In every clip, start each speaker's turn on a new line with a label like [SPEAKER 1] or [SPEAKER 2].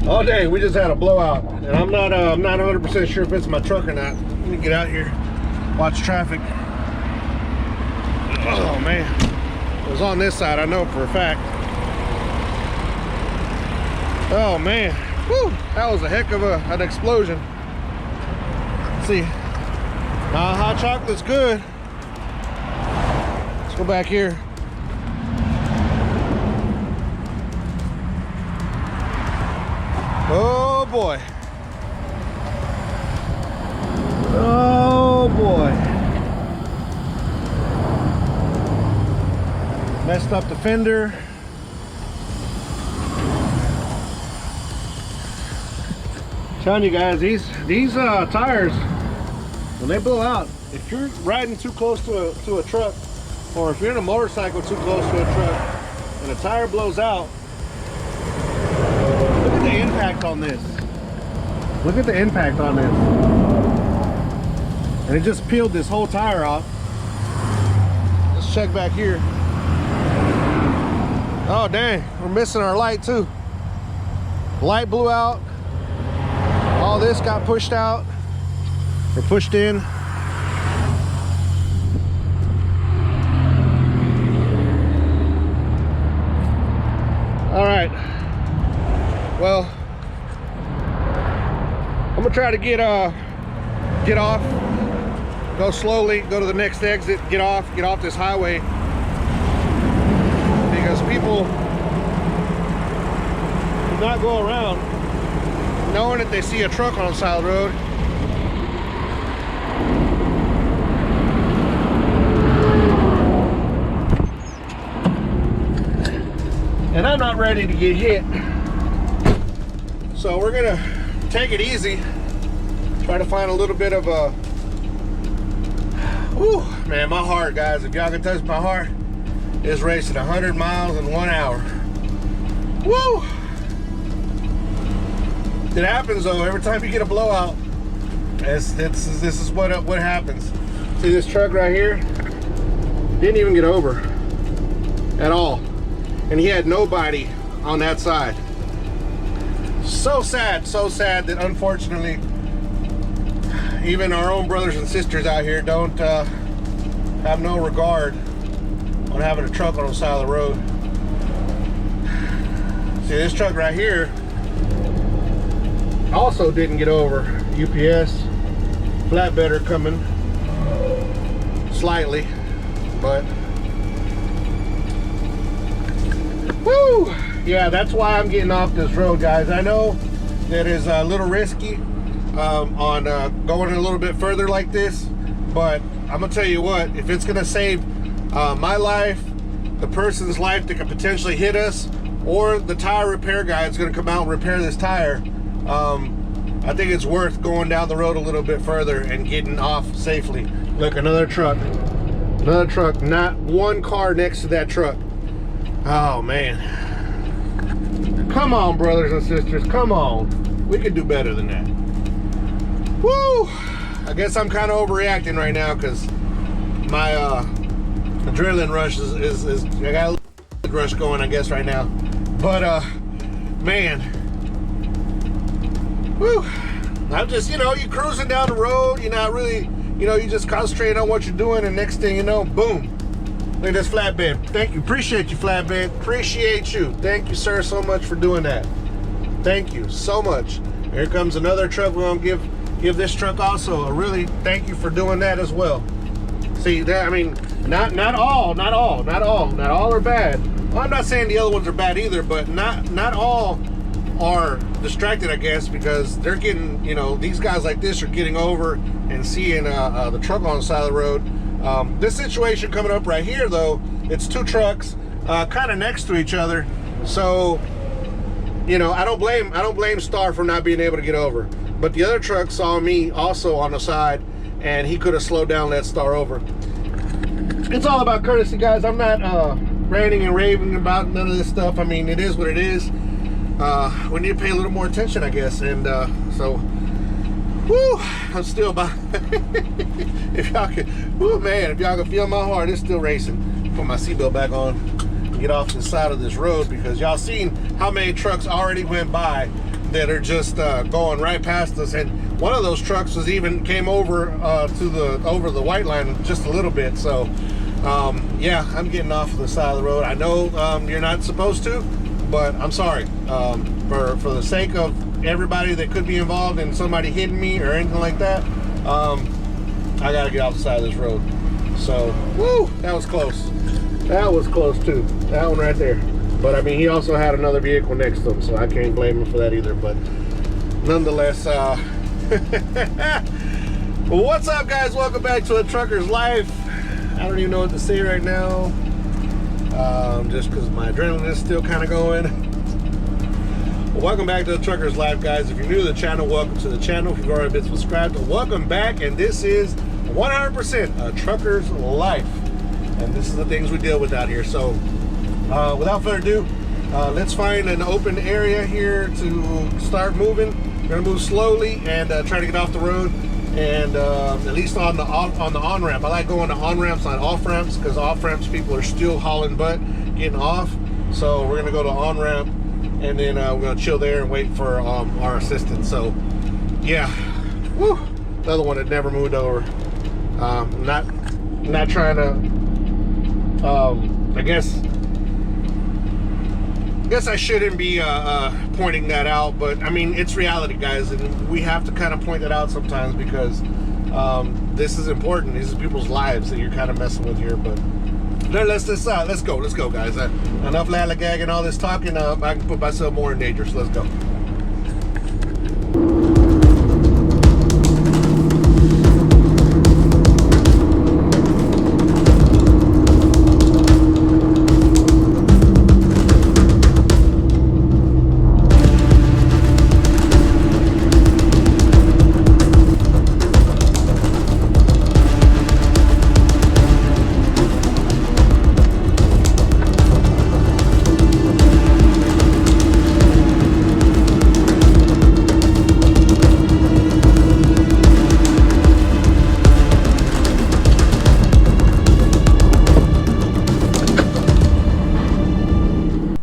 [SPEAKER 1] All day we just had a blowout, and I'm not 100% sure if it's my truck or not. Let me get out here, watch traffic. Oh man, it was on this side, I know for a fact. Oh man, whew, that was a heck of an explosion. Let's see, hot chocolate's good. Let's go back here. Oh boy. Oh boy. Messed up the fender. Telling you guys, these tires, when they blow out, if you're riding too close to a truck, or if you're in a motorcycle too close to a truck and a tire blows out, look at the impact on this. Look at the impact on this. And it just peeled this whole tire off. Let's check back here. Oh dang, we're missing our light too. Light blew out. All this got pushed out or pushed in. All right. Well, I'm gonna try to get off, go slowly, go to the next exit, get off this highway, because people do not go around knowing that they see a truck on the side of the road. And I'm not ready to get hit. So we're gonna take it easy, try to find a little bit of a, whew, man, my heart, guys, if y'all can touch my heart, is racing 100 miles in 1 hour. Woo! It happens though, every time you get a blowout, this is what happens. See this truck right here? Didn't even get over at all. And he had nobody on that side. So sad that unfortunately even our own brothers and sisters out here don't have no regard on having a truck on the side of the road. See this truck right here also didn't get over. UPS flatbedder coming slightly, but woo! Yeah, that's why I'm getting off this road, guys. I know that is a little risky on going a little bit further like this, but I'm gonna tell you what, if it's gonna save my life, the person's life that could potentially hit us, or the tire repair guy is gonna come out and repair this tire, I think it's worth going down the road a little bit further and getting off safely. Look, another truck, not one car next to that truck. Oh man, come on, brothers and sisters, come on, we could do better than that. Woo! I guess I'm kind of overreacting right now because my adrenaline rush is I got a little rush going, I guess, right now. But man, woo! I'm just, you cruising down the road, you're not really, you just concentrate on what you're doing, and next thing you know, boom. Look at this flatbed. Thank you. Appreciate you, flatbed. Appreciate you. Thank you, sir, so much for doing that. Thank you so much. Here comes another truck. We're gonna give this truck also a really thank you for doing that as well. See that? I mean, not all are bad. Well, I'm not saying the other ones are bad either, but not all are distracted, I guess, because they're getting, these guys like this are getting over and seeing the truck on the side of the road. This situation coming up right here, though, it's two trucks kind of next to each other, so I don't blame Star for not being able to get over, but the other truck saw me also on the side, and he could have slowed down, let Star over. It's all about courtesy, guys. I'm not ranting and raving about none of this stuff. I mean, it is what it is. We need to pay a little more attention, I guess, and so woo, I'm still about if y'all can, woo, man, if y'all can feel my heart, it's still racing. Put my seatbelt back on and get off the side of this road, because y'all seen how many trucks already went by that are just going right past us. And one of those trucks was even came over over the white line just a little bit. So yeah, I'm getting off the side of the road. I know you're not supposed to, but I'm sorry. For the sake of everybody that could be involved in somebody hitting me or anything like that, I gotta get off the side of this road. So, woo, that was close. That was close too. That one right there. But I mean, he also had another vehicle next to him, so I can't blame him for that either. But nonetheless, well, what's up, guys? Welcome back to A Trucker's Life. I don't even know what to say right now, just because my adrenaline is still kind of going. Well, welcome back to A Trucker's Life, guys. If you're new to the channel, welcome to the channel. If you've already been subscribed, welcome back. And this is 100% A Trucker's Life, and this is the things we deal with out here. So without further ado, let's find an open area here to start moving. We're gonna move slowly and try to get off the road, and at least on the on-ramp. I like going to on-ramps, not off-ramps, because off-ramps people are still hauling butt getting off. So we're gonna go to on-ramp, and then we're gonna chill there and wait for our assistant. So yeah, woo, another one that never moved over. Not trying to I guess I shouldn't be pointing that out, but I mean, it's reality, guys, and we have to kind of point that out sometimes, because this is important. These are people's lives that you're kind of messing with here. But let's go, guys. Enough lallygag and all this talking. I can put myself more in danger, so let's go.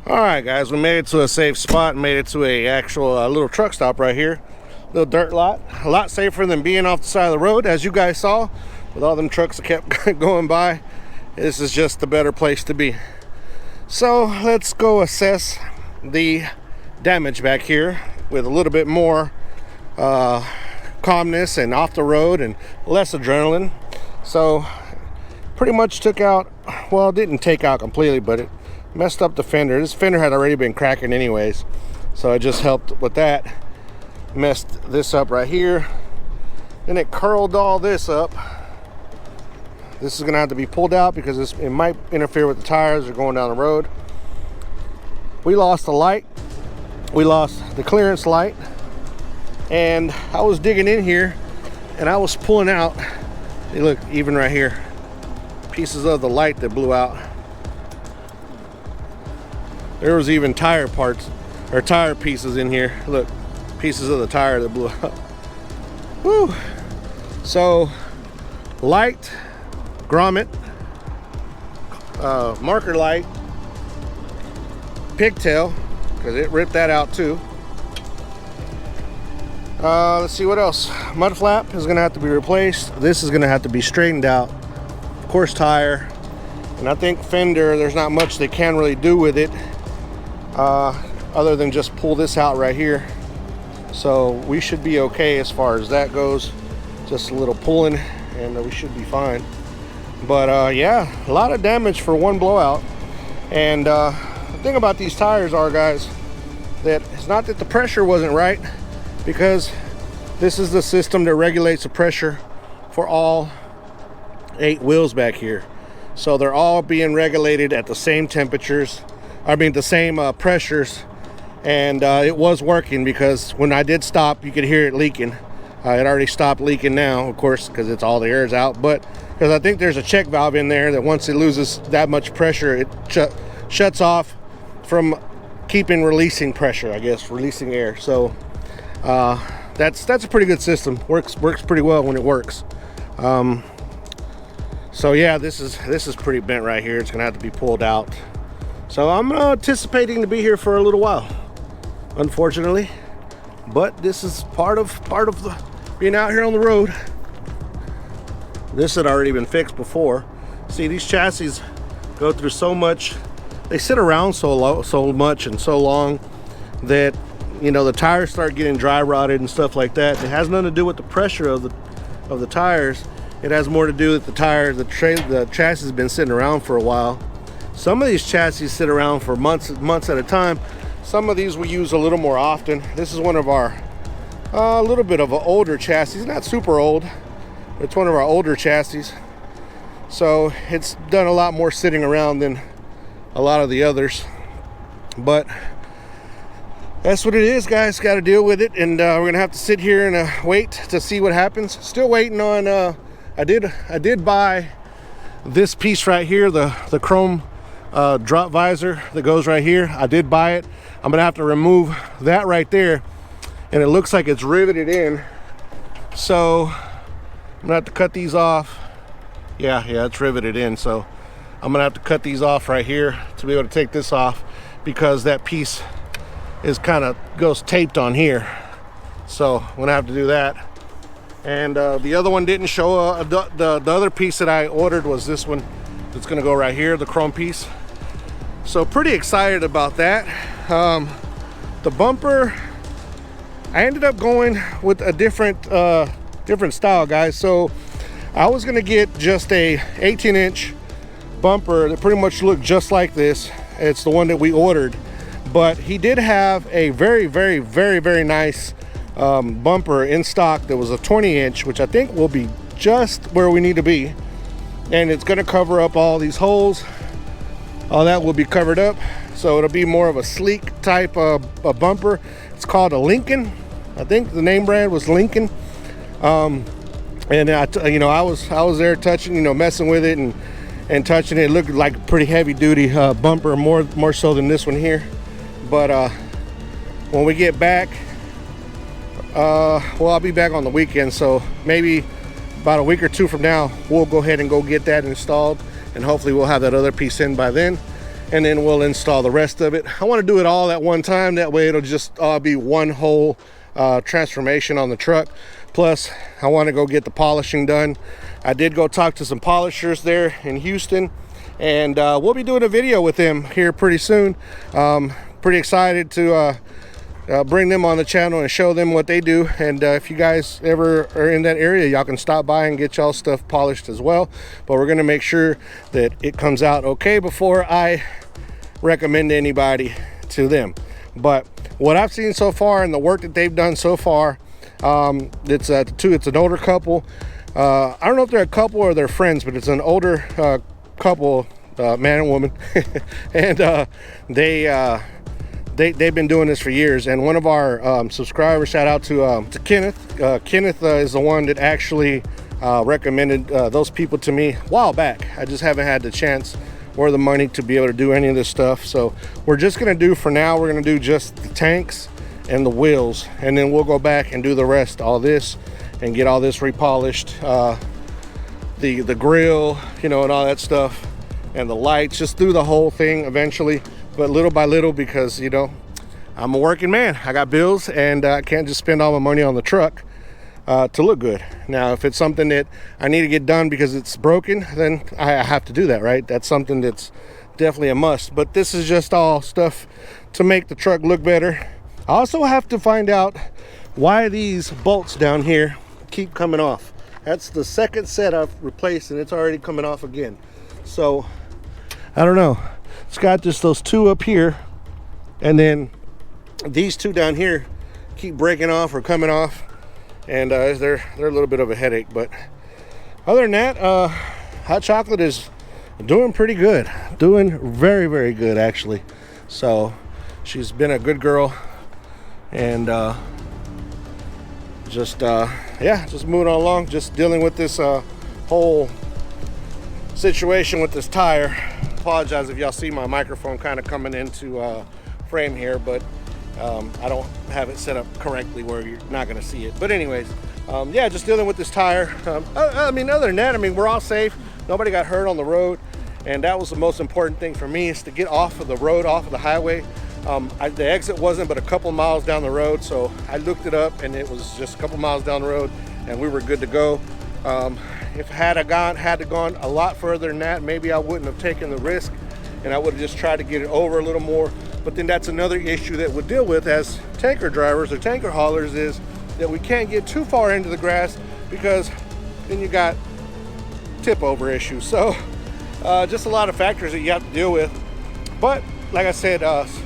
[SPEAKER 1] Alright, guys, we made it to a safe spot and made it to a actual little truck stop right here. Little dirt lot. A lot safer than being off the side of the road, as you guys saw, with all them trucks that kept going by. This is just the better place to be. So let's go assess the damage back here with a little bit more calmness and off the road and less adrenaline. So pretty much took out, well, it didn't take out completely, but it messed up the fender. This fender had already been cracking anyways, so it just helped with that. Messed this up right here. Then it curled all this up. This is gonna have to be pulled out because it might interfere with the tires or going down the road. We lost the light. We lost the clearance light. And I was digging in here and I was pulling out, hey, look, even right here, pieces of the light that blew out. There was even tire parts or tire pieces in here. Look, pieces of the tire that blew out. Woo! So light, grommet, marker light, pigtail, because it ripped that out too. Let's see what else. Mud flap is gonna have to be replaced. This is gonna have to be straightened out. Of course, tire. And I think fender, there's not much they can really do with it other than just pull this out right here. So we should be okay as far as that goes. Just a little pulling and we should be fine. But yeah, a lot of damage for one blowout. And the thing about these tires are, guys, that it's not that the pressure wasn't right, because this is the system that regulates the pressure for all 8 wheels back here. So they're all being regulated at the same temperatures, I mean the same pressures, and it was working, because when I did stop, you could hear it leaking. It already stopped leaking now, of course, because it's all the air's out, but because I think there's a check valve in there that once it loses that much pressure, it shuts off from keeping releasing pressure, I guess, releasing air. So that's a pretty good system. Works pretty well when it works. So yeah, this is pretty bent right here. It's gonna have to be pulled out. So I'm anticipating to be here for a little while, unfortunately. but this is part of the being out here on the road. This had already been fixed before. See, these chassis go through so much, they sit around so much and so long that, you know, the tires start getting dry rotted and stuff like that. It has nothing to do with the pressure of the tires. It has more to do with the tires. The chassis has been sitting around for a while. Some of these chassis sit around for months at a time. Some of these we use a little more often. This is one of our a little bit of an older chassis, not super old. It's one of our older chassis, so it's done a lot more sitting around than a lot of the others, but that's what it is, guys. Got to deal with it, and we're gonna have to sit here and wait to see what happens. Still waiting on I did buy this piece right here, the chrome drop visor that goes right here. I did buy it. I'm gonna have to remove that right there, and it looks like it's riveted in, so I'm gonna have to cut these off. Yeah, it's riveted in, so I'm gonna have to cut these off right here to be able to take this off, because that piece is kind of goes taped on here, so I'm gonna have to do that. And the other one didn't show. The other piece that I ordered was this one that's gonna go right here, the chrome piece. So pretty excited about that. The bumper, I ended up going with a different style, guys. So I was gonna get just a 18-inch bumper that pretty much looked just like this. It's the one that we ordered, but he did have a very nice bumper in stock that was a 20-inch, which I think will be just where we need to be, and it's going to cover up all these holes. All that will be covered up, so it'll be more of a sleek type of a bumper. It's called a Lincoln. I think the name brand was Lincoln. And I was there touching, messing with it and touching it. It looked like a pretty heavy duty bumper, more so than this one here. But when we get back, well, I'll be back on the weekend, so maybe about a week or two from now we'll go ahead and go get that installed, and hopefully we'll have that other piece in by then, and then we'll install the rest of it. I want to do it all at one time, that way it'll just be one whole transformation on the truck. Plus I want to go get the polishing done. I did go talk to some polishers there in Houston, and we'll be doing a video with them here pretty soon. Pretty excited to bring them on the channel and show them what they do. And if you guys ever are in that area, y'all can stop by and get y'all stuff polished as well. But we're gonna make sure that it comes out okay before I recommend anybody to them. But what I've seen so far and the work that they've done so far, it's an older couple. I don't know if they're a couple or they're friends, but it's an older couple, man and woman. And they've been doing this for years. And one of our subscribers, shout out to Kenneth. Kenneth is the one that actually recommended those people to me a while back. I just haven't had the chance or the money to be able to do any of this stuff. So we're just gonna do, for now, we're gonna do just the tanks and the wheels, and then we'll go back and do the rest, all this, and get all this repolished, the grill, and all that stuff, and the lights, just do the whole thing eventually, but little by little, because I'm a working man. I got bills, and I can't just spend all my money on the truck to look good. Now, if it's something that I need to get done because it's broken, then I have to do that, right? That's something that's definitely a must. But this is just all stuff to make the truck look better. I also have to find out why these bolts down here keep coming off. That's the second set I've replaced, and it's already coming off again. So I don't know. It's got just those two up here, and then these two down here keep breaking off or coming off, and they're a little bit of a headache. But other than that, hot chocolate is doing pretty good, doing very good actually. So she's been a good girl, and just moving on along, just dealing with this whole situation with this tire. Apologize if y'all see my microphone kind of coming into frame here, but I don't have it set up correctly where you're not going to see it. But anyways, yeah, just dealing with this tire. I mean, other than that, we're all safe. Nobody got hurt on the road, and that was the most important thing for me, is to get off of the road, off of the highway. The exit wasn't but a couple miles down the road, so I looked it up and it was just a couple miles down the road and we were good to go. If had I gone a lot further than that, maybe I wouldn't have taken the risk and I would have just tried to get it over a little more. But then that's another issue that we'll deal with as tanker drivers or tanker haulers, is that we can't get too far into the grass because then you got tip over issues. So just a lot of factors that you have to deal with. But like I said,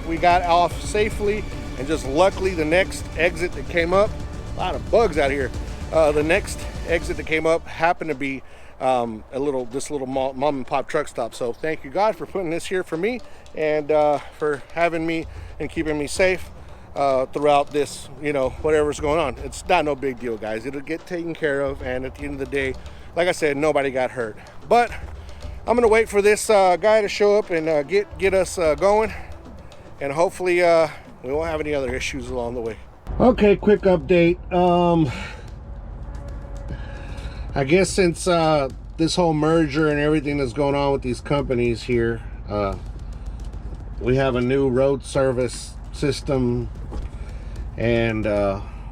[SPEAKER 1] we got off safely, and just luckily the next exit that came up, a lot of bugs out here. The next exit that came up happened to be this little mom and pop truck stop. So thank you God for putting this here for me, and for having me and keeping me safe throughout this, whatever's going on. It's not no big deal, guys. It'll get taken care of, and at the end of the day, like I said, nobody got hurt. But I'm gonna wait for this guy to show up and get us going, and hopefully we won't have any other issues along the way. Okay, quick update. I guess since this whole merger and everything that's going on with these companies here, we have a new road service system, and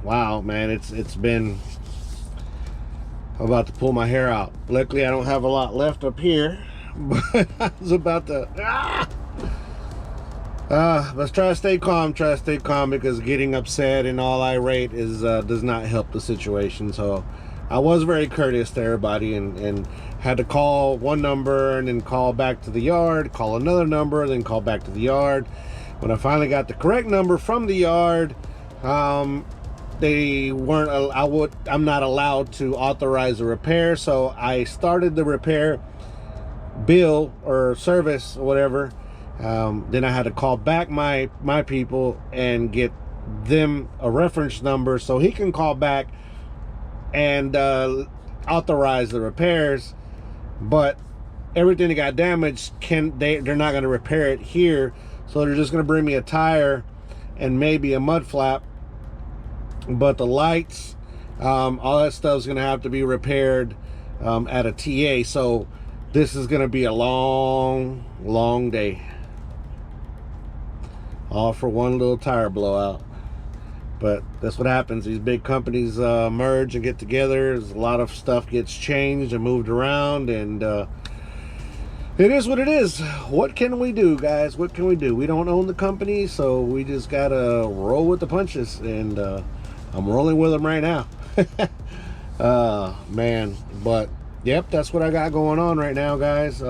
[SPEAKER 1] wow, man, it's been about to pull my hair out. Luckily I don't have a lot left up here, but I was about to let's try to stay calm, because getting upset and all irate is does not help the situation. So I was very courteous to everybody, and had to call one number and then call back to the yard, call another number, then call back to the yard. When I finally got the correct number from the yard, they weren't, I'm not allowed to authorize a repair. So I started the repair bill or service or whatever. Then I had to call back my people and get them a reference number so he can call back and authorize the repairs. But everything that got damaged, they're not going to repair it here, so they're just going to bring me a tire and maybe a mud flap. But the lights, all that stuff is going to have to be repaired at a TA. So this is going to be a long day, all for one little tire blowout. But that's what happens. These big companies merge and get together. A lot of stuff gets changed and moved around, and it is what it is. What can we do, guys? What can we do? We don't own the company, so we just gotta roll with the punches, and I'm rolling with them right now. Man, but yep, that's what I got going on right now, guys.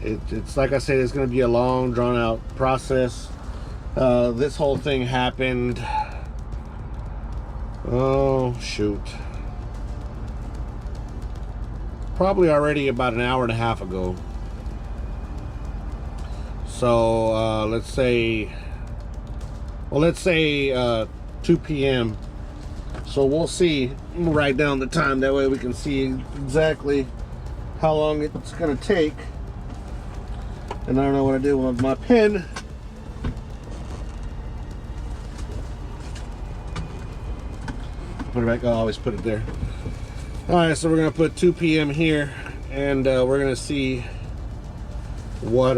[SPEAKER 1] It's like I said, it's gonna be a long, drawn out process. This whole thing happened, oh shoot, probably already about an hour and a half ago. So let's say 2 p.m. So we'll see. We'll write down the time, that way we can see exactly how long it's gonna take. And I don't know what I did with my pen. Put it back. I'll always put it there. All right, so we're gonna put 2 p.m. here, and we're gonna see what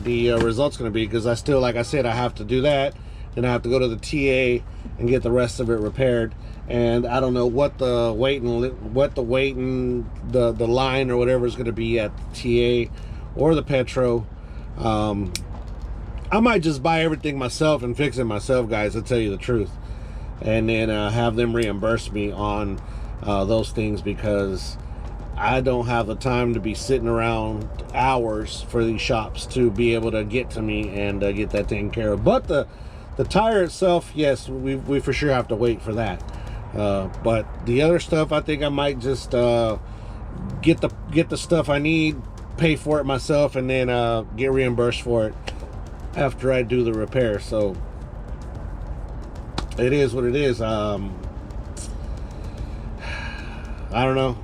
[SPEAKER 1] the result's gonna be, because I still, like I said, I have to do that, then I have to go to the TA and get the rest of it repaired. And I don't know what the the line or whatever is gonna be at the TA or the Petro. I might just buy everything myself and fix it myself, guys, to tell you the truth, and then have them reimburse me on those things, because I don't have the time to be sitting around hours for these shops to be able to get to me and get that taken care of. But the tire itself, yes, we for sure have to wait for that. But the other stuff, I think I might just get the stuff I need, pay for it myself, and then get reimbursed for it after I do the repair. So it is what it is. I don't know.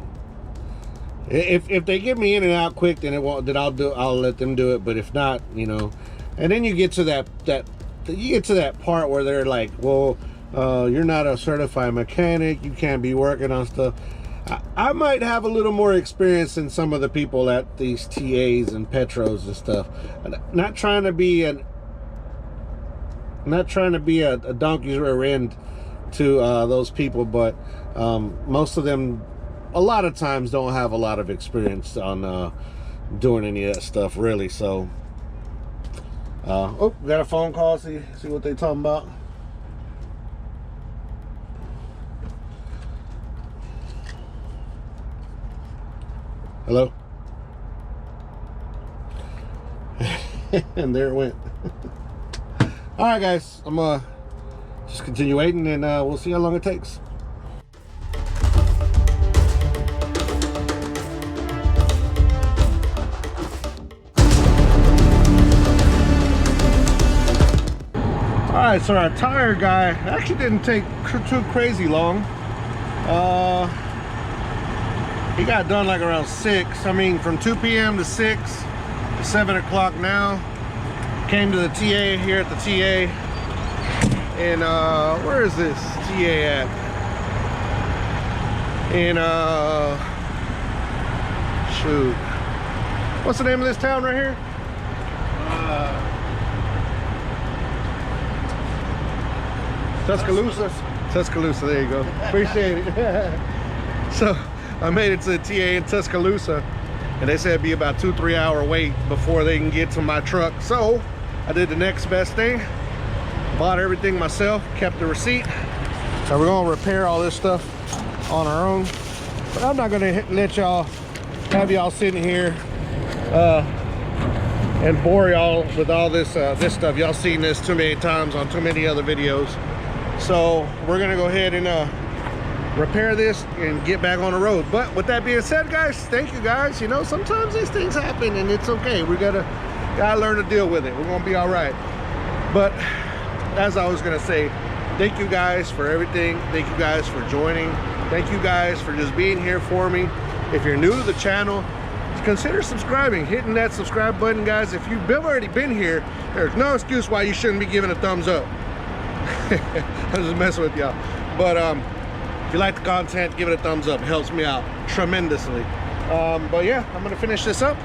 [SPEAKER 1] If they get me in and out quick, then I'll let them do it. But if not, and then you get to that part where they're like, well, you're not a certified mechanic, you can't be working on stuff. I might have a little more experience than some of the people at these TAs and Petros and stuff. Not trying to be a donkey's rear end to those people, but most of them, a lot of times, don't have a lot of experience on doing any of that stuff, really. So, oh, got a phone call. See what they talking about. Hello. And there it went. All right, guys, I'm just continue waiting, and we'll see how long it takes. All right, so our tire guy actually didn't take too crazy long. He got done like around 6. I mean, from 2 p.m. to 6 to 7 o'clock now. Came to the TA here at the TA. And where is this TA at? In shoot, what's the name of this town right here? Tuscaloosa. Tuscaloosa, there you go. Appreciate it. So I made it to the TA in Tuscaloosa, and they said it'd be about 2-3 hour wait before they can get to my truck. So I did the next best thing, bought everything myself, kept the receipt. So we're gonna repair all this stuff on our own, but I'm not gonna have y'all sitting here and bore y'all with all this this stuff. Y'all seen this too many times on too many other videos. So we're gonna go ahead and repair this and get back on the road. But with that being said, guys, thank you guys. You know, sometimes these things happen and it's okay. We gotta learn to deal with it. We're gonna be all right. But as I was gonna say, thank you guys for everything. Thank you guys for joining. Thank you guys for just being here for me. If you're new to the channel, consider subscribing, hitting that subscribe button, guys. If you've already been here, there's no excuse why you shouldn't be giving a thumbs up. I'm just messing with y'all. But if you like the content, give it a thumbs up. It helps me out tremendously. But yeah, I'm gonna finish this up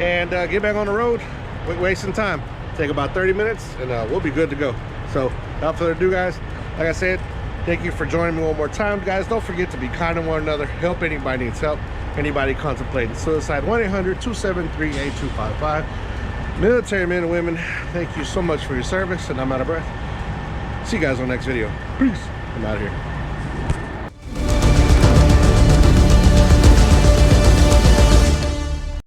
[SPEAKER 1] and get back on the road. Quit wasting time. Take about 30 minutes and we'll be good to go. So without further ado, guys, like I said, thank you for joining me one more time. Guys, don't forget to be kind to one another. Help anybody needs help. Anybody contemplating suicide, 1-800-273-8255. Military men and women, thank you so much for your service, and I'm out of breath. See you guys on the next video. Peace. I'm out of here.